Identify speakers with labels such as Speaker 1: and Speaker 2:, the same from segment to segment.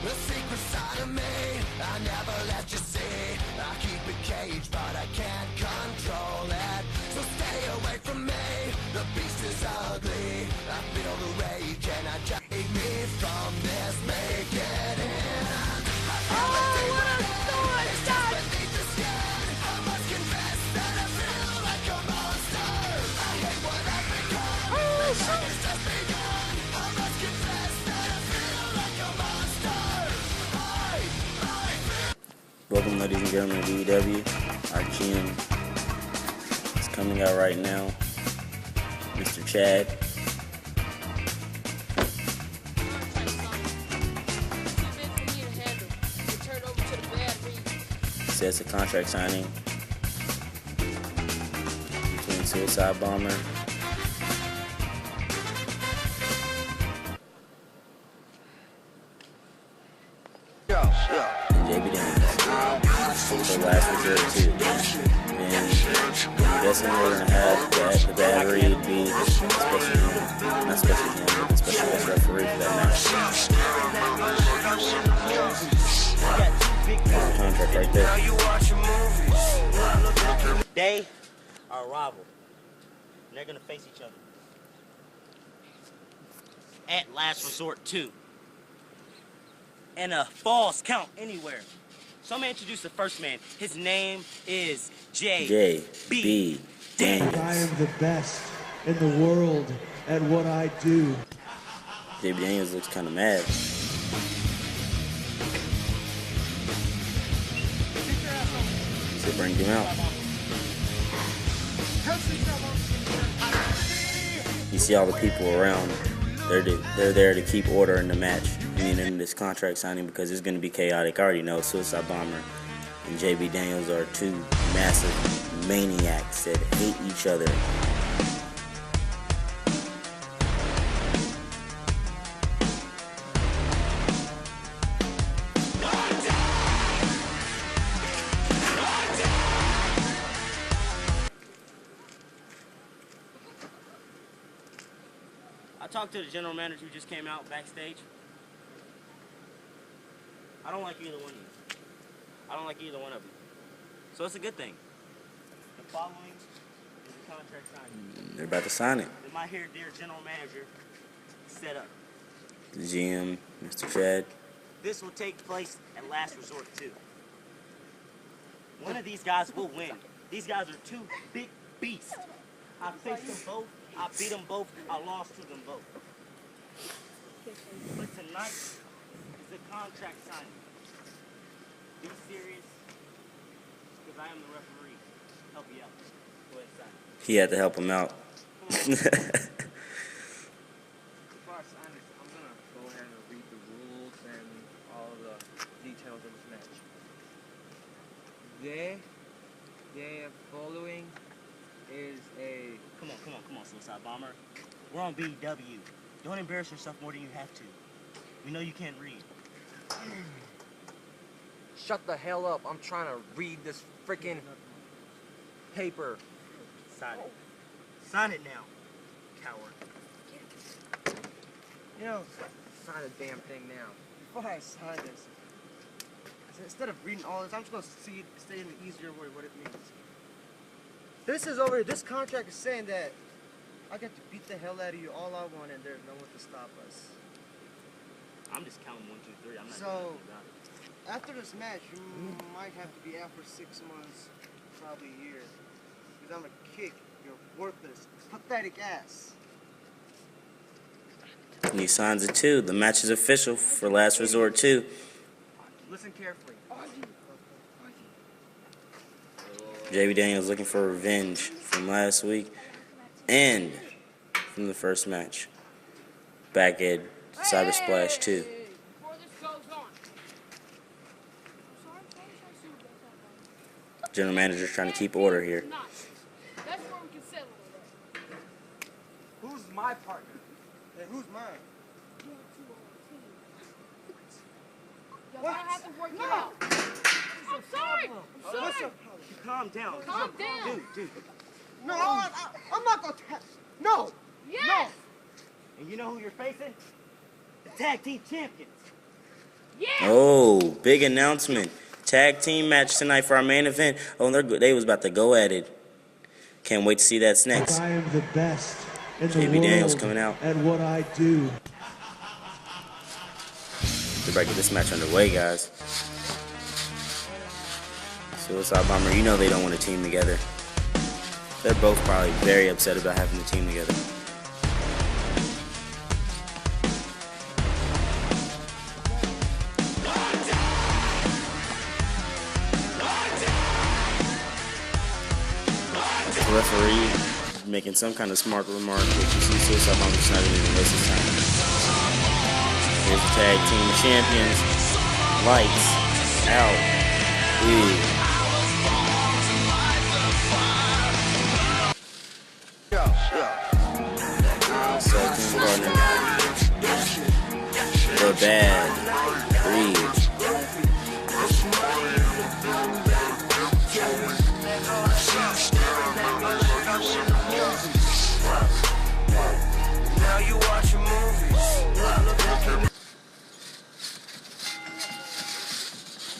Speaker 1: The secret side of me, I never let you see. I keep it caged, but I can't control it. So stay away from me, the beast is ugly. I feel the rage and I just take me from this, make it in. I feel the demon in, it's just beneath the skin. I must confess that I feel like a monster. I hate what I've become, the night has just begun. I must confess that I feel like a monster.
Speaker 2: Welcome, ladies and gentlemen, to BEW. Our GM is coming out right now, Mr. Chad. Says a contract signing between Suicide Bomber and JB for last resort too. And I'm guessing we're gonna have the battery be the special guest referee for that match. Contract right there.
Speaker 3: They are a rival. And they're gonna face each other at Last Resort 2. And a falls count anywhere. So I'm gonna introduce the first man. His name is J.B. Daniels.
Speaker 4: I am the best in the world at what I do.
Speaker 2: JB Daniels looks kind of mad. So bring him out. You see all the people around. They're there to keep order in the match. In this contract signing because it's going to be chaotic. I already know Suicide Bomber and JB Daniels are two massive maniacs that hate each other.
Speaker 3: I talked to the general manager who just came out backstage. I don't like either one of you. I don't like either one of you. So it's a good thing. The following is the contract signing.
Speaker 2: They're about to sign it.
Speaker 3: And my here dear general manager set up.
Speaker 2: The GM, Mr. Chad.
Speaker 3: This will take place at Last Resort 2. One of these guys will win. These guys are two big beasts. I faced them both. I beat them both. I lost to them both. But tonight is the contract signing. Be serious, because I am the referee. Help you out. Go ahead and sign.
Speaker 2: He had to help him out.
Speaker 5: Before I sign this, I'm going to go ahead and read the rules and all the details of this match. The following is a...
Speaker 3: Come on, Suicide Bomber. We're on BEW. Don't embarrass yourself more than you have to. We know you can't read.
Speaker 5: Shut the hell up. I'm trying to read this freaking paper.
Speaker 3: Sign it. Sign it now, coward.
Speaker 5: You know, sign the damn thing now. Before I sign this, instead of reading all this, I'm just going to say in the easier way what it means. This contract is saying that I get to beat the hell out of you all I want and there's no one to stop us.
Speaker 3: I'm just counting 1, 2, 3. I'm not
Speaker 5: So,
Speaker 3: doing nothing about it.
Speaker 5: after this match, you might have to be out for 6 months, probably a year. Because I'm going to kick your worthless, pathetic ass.
Speaker 2: And he signs it too. The match is official for Last Resort 2.
Speaker 5: Listen carefully.
Speaker 2: JB Daniels looking for revenge from last week and from the first match back at Cyber Splash 2. General manager's trying to keep order here.
Speaker 5: Who's my partner? And who's mine?
Speaker 6: What? Have to work it out. I'm sorry. I'm sorry.
Speaker 3: Calm down.
Speaker 6: Calm down.
Speaker 3: Dude.
Speaker 5: No, I'm not going to test. No.
Speaker 6: Yes.
Speaker 5: No.
Speaker 3: And you know who you're facing? The tag team champions.
Speaker 2: Oh, big announcement. Tag team match tonight for our main event. Oh, they was about to go at it. Can't wait to see that's next.
Speaker 4: I am the best in the
Speaker 2: JB Daniels
Speaker 4: world
Speaker 2: coming out.
Speaker 4: at what I do.
Speaker 2: We're about to get this match underway, guys. Suicide Bomber, you know they don't want to team together. They're both probably very upset about having to team together. The referee making some kind of smart remark, but you see Suicide Bomber just not even waste his time. Here's the tag team champions. Lights out. Ooh. Second partner. The Bad Breed.
Speaker 1: Now you watching movies.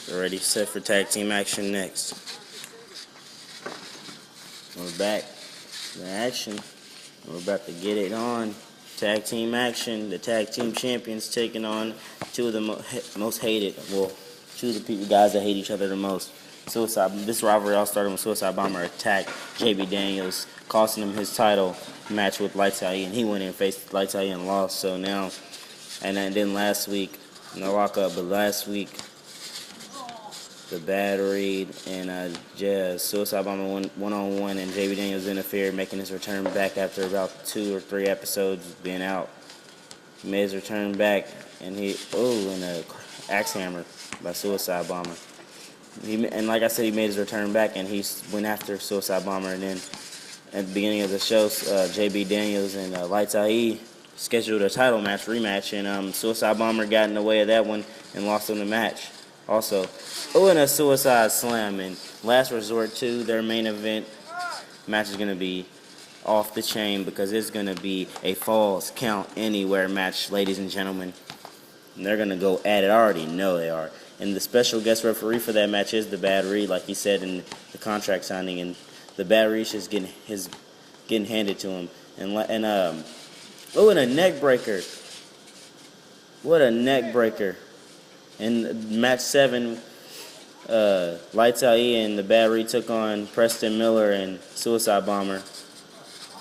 Speaker 2: They're ready set for tag team action next. We're back to action. We're about to get it on. Tag team action. The tag team champions taking on two of the most hated, well, two of the guys that hate each other the most. This rivalry all started when Suicide Bomber attacked JB Daniels, costing him his title match with Lights Out, and he went in and faced Lights Out and lost. So now, and then last week, no lockup, but last week, the Bad Reed and Suicide Bomber one-on-one, and JB Daniels interfered, making his return back after about 2 or 3 episodes being out. He made his return back, and and a axe hammer by Suicide Bomber. And like I said, he made his return back, and he went after Suicide Bomber. And then at the beginning of the show, JB Daniels and Lights Out scheduled a title rematch, and Suicide Bomber got in the way of that one and lost him the match. Also, and a Suicide Slam. And Last Resort 2, their main event match is going to be off the chain because it's going to be a Falls Count Anywhere match, ladies and gentlemen. And they're going to go at it. I already know they are. And the special guest referee for that match is the Bad Reed, like he said in the contract signing. And the Bad Reed is getting handed to him. And a neck breaker. What a neck breaker. In match 7, Lights Out and the Bad Reed took on Preston Miller and Suicide Bomber.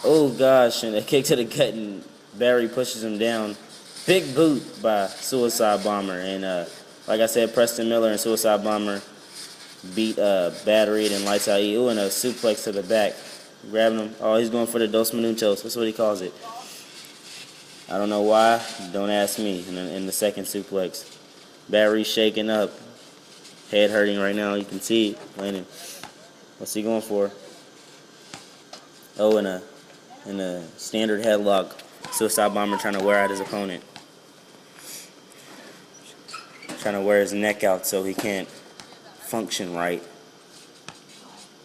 Speaker 2: Oh gosh, and a kick to the gut, and Bad Reed pushes him down. Big boot by Suicide Bomber. And like I said, Preston Miller and Suicide Bomber beat Bad Reed and Lights Out. And a suplex to the back. Grabbing him. Oh, he's going for the Dos Minutos. That's what he calls it. I don't know why. Don't ask me. In the second suplex. Bad Reed shaking up. Head hurting right now. You can see it. Landing. What's he going for? Oh, in a standard headlock. Suicide Bomber trying to wear out his opponent. Trying to wear his neck out so he can't function right.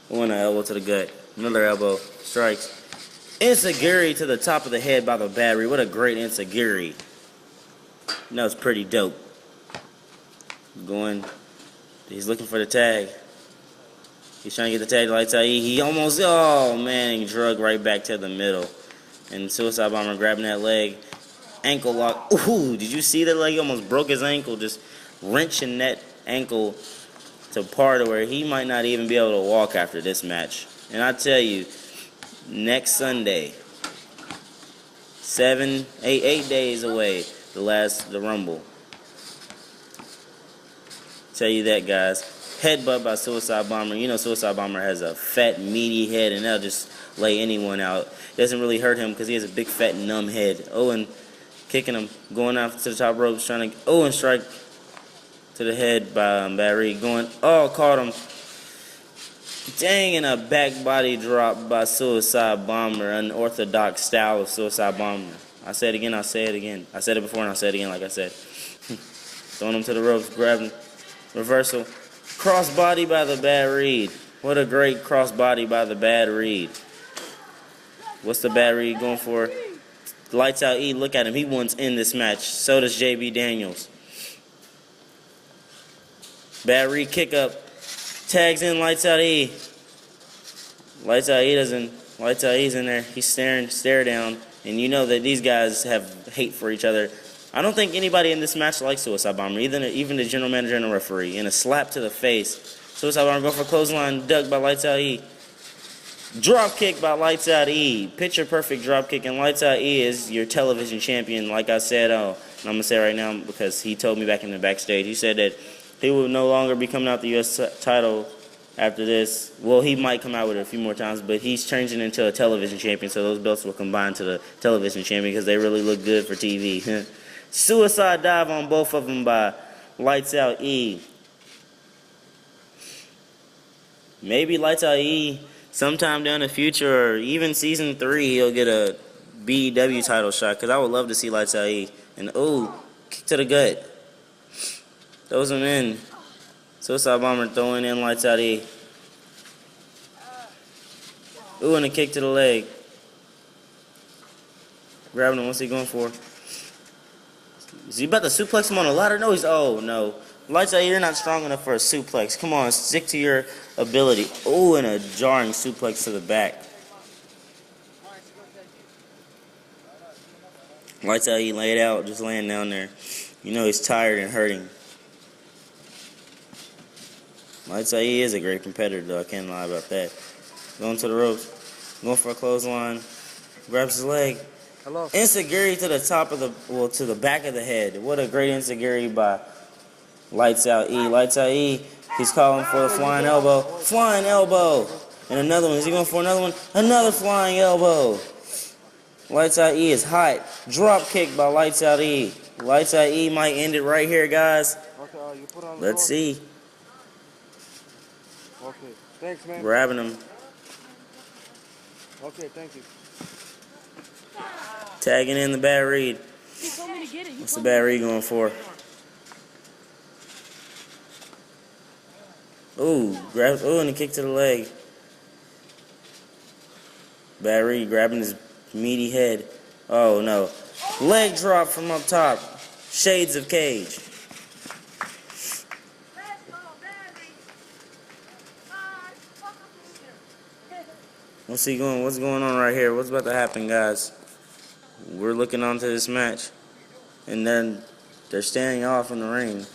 Speaker 2: One elbow to the gut. Another elbow. Strikes. Enziguri to the top of the head by the Bad Reed. What a great Enziguri. That was pretty dope. He's looking for the tag. He's trying to get the tag to Lights Out. He almost, he drug right back to the middle. And Suicide Bomber grabbing that leg. Ankle lock. Ooh, did you see that leg? He almost broke his ankle, just wrenching that ankle to part where he might not even be able to walk after this match. And I tell you, next Sunday, 8 days away, the Rumble. Tell you that, guys. Headbutt by Suicide Bomber. You know Suicide Bomber has a fat, meaty head, and that'll just lay anyone out. It doesn't really hurt him because he has a big, fat, numb head. And kicking him, going out to the top ropes, trying to, and strike to the head by Bad Reed. Caught him. Dang, and a back body drop by Suicide Bomber. Unorthodox style of Suicide Bomber. I say it again, I'll say it again. I said it before and I'll say it again like I said. Throwing him to the ropes, grabbing, reversal. Crossbody by the Bad Reed. What a great crossbody by the Bad Reed. What's the Bad Reed going for? Lights Out E, look at him. He wants in this match. So does JB Daniels. Bad read kick up. Tags in, lights out E. Lights out E doesn't. Lights out E's in there. He's stare down. And you know that these guys have hate for each other. I don't think anybody in this match likes Suicide Bomber, even the general manager and the referee. And a slap to the face. Suicide Bomber going for a clothesline, dug by Lights Out E. Drop kick by Lights Out E. Picture perfect drop kick, and Lights Out E is your television champion. Like I said, and I'm going to say right now because he told me back in the backstage, he said that he will no longer be coming out the U.S. title after this. Well, he might come out with it a few more times, but he's changing into a television champion, so those belts will combine to the television champion because they really look good for TV. Suicide dive on both of them by Lights Out E. Maybe Lights Out E sometime down the future, or even season 3, he'll get a BEW title shot, because I would love to see Lights Out E. And ooh, kick to the gut. Throws him in. Suicide Bomber throwing in Lights Out E. Ooh, and a kick to the leg. Grabbing him. What's he going for? Is he about to suplex him on a ladder? No, he's... Oh, no. Lights Out, you're not strong enough for a suplex. Come on, stick to your ability. Oh, and a jarring suplex to the back. Lights Out, he laid out, just laying down there. You know he's tired and hurting. Lights Out, he is a great competitor, though. I can't lie about that. Going to the ropes. Going for a clothesline. Grabs his leg.
Speaker 5: Hello.
Speaker 2: Enziguri to the top of the... Well, to the back of the head. What a great Enziguri by... Lights Out E. Lights Out E. He's calling for the flying elbow. Flying elbow. And another one. Is he going for another one? Another flying elbow. Lights Out E is hot. Drop kick by Lights Out E. Lights Out E might end it right here, guys. Let's see.
Speaker 5: Okay. Thanks, man.
Speaker 2: Grabbing him.
Speaker 5: Okay, thank you.
Speaker 2: Tagging in the bad read.
Speaker 6: He told me to get it.
Speaker 2: What's the bad read going for? Ooh, and a kick to the leg. Bad read, grabbing his meaty head. Oh no. Leg drop from up top. Shades of Cage. What's he going? What's going on right here? What's about to happen, guys? We're looking onto this match. And then they're standing off in the ring.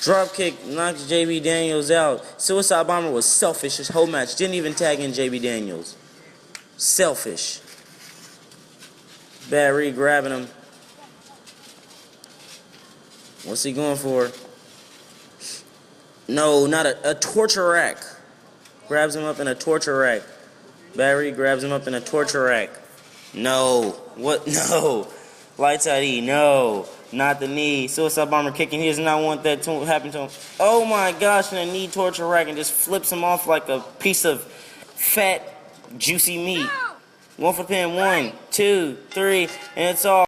Speaker 2: Drop kick knocks JB Daniels out. Suicide Bomber was selfish his whole match. Didn't even tag in JB Daniels. Selfish. Bad read grabbing him. What's he going for? No, not a torture rack. Grabs him up in a torture rack. Bad read grabs him up in a torture rack. No. What? No. Lights Out E. No. Not the knee. Suicide Bomber kicking. He does not want that to happen to him. Oh my gosh, and a knee torture rack and just flips him off like a piece of fat, juicy meat. One for pin. 1, 2, 3, and it's all.